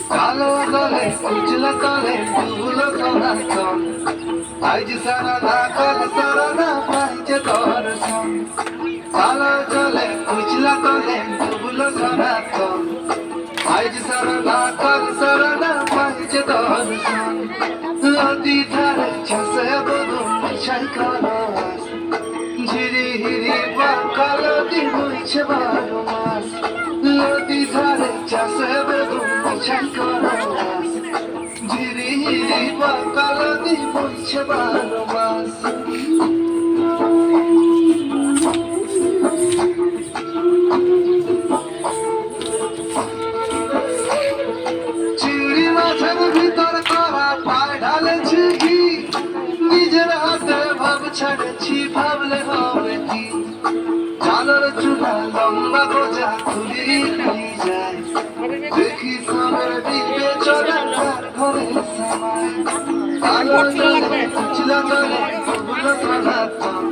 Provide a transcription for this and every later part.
কালো দলে উজলা তলে ডুবলো সোনার চল আজ সারা না কাল সারা না পাইছে দর্শন কালো জলে উজলা তলে ডুবলো সোনার চল আজ সারা না কাল সারা না পাইছে দর্শন নদী ধারে ছসে বধু মিশাই খরচ ঝিরি হিরি বা কালো দিন হইছে 12 মাস নদী ধারে ছসে বধু মিশাই খরচ ঝিরি হিরি বা কালো দিন হইছে 12 মাস চিংড়ি মাছের ভিতর করা পায় ঢালেছি ঘি নিজের হাতে ভাব ছাড়েছি ভাবলে হবে কি জানার চুলা লম্বা বোঝা তুলি যায় দেখি সবের দিকে চলে তার ঘরে সবাই কালো জলে উচলা তলে ডুবলো সোনার চল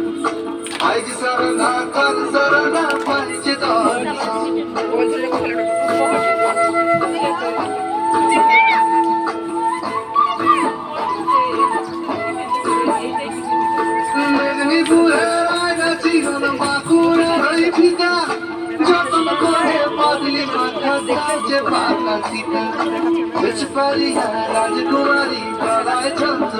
আজ সারা না কাল সারা না পাইছে দর্শন মেদিনীপুরের আয়না জীবন বাঁকুড়ার ওই পিতা যতন করে বদলি মাথা দেখেছে পাকা সীতা বেচপারিয়া রাজকুমারী গলায় চন্দ্র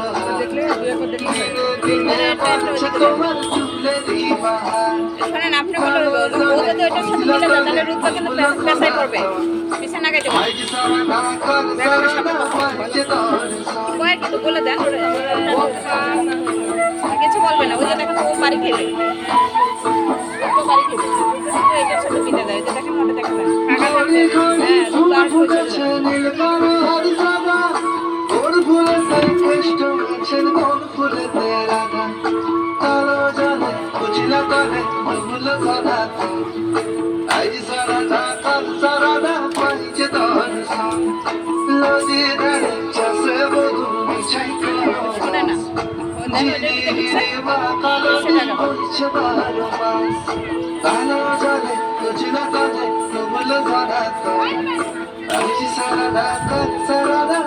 দিনে পাচ্ছে তোমার চুলে দিবাহার শোনেন আপনি বলবেন বউতে ওইটার সাথে মিলে যায় তাহলে রুদ্র কিন্তু পেশায় পড়বে বিছানা গাইতে কয়েক কিন্তু বলে দেন কিছু বলবে না ওই যে দেখেন ও বাড়ি খেলে ও বাড়ি খেলে এটার সাথে মিলে দেয় যে দেখেন ওটা দেখেন কাকা বলছে শোনে না কালো জলে উজলা তলে ডুবলো সোনার চল আজ সারা না কাল সারা না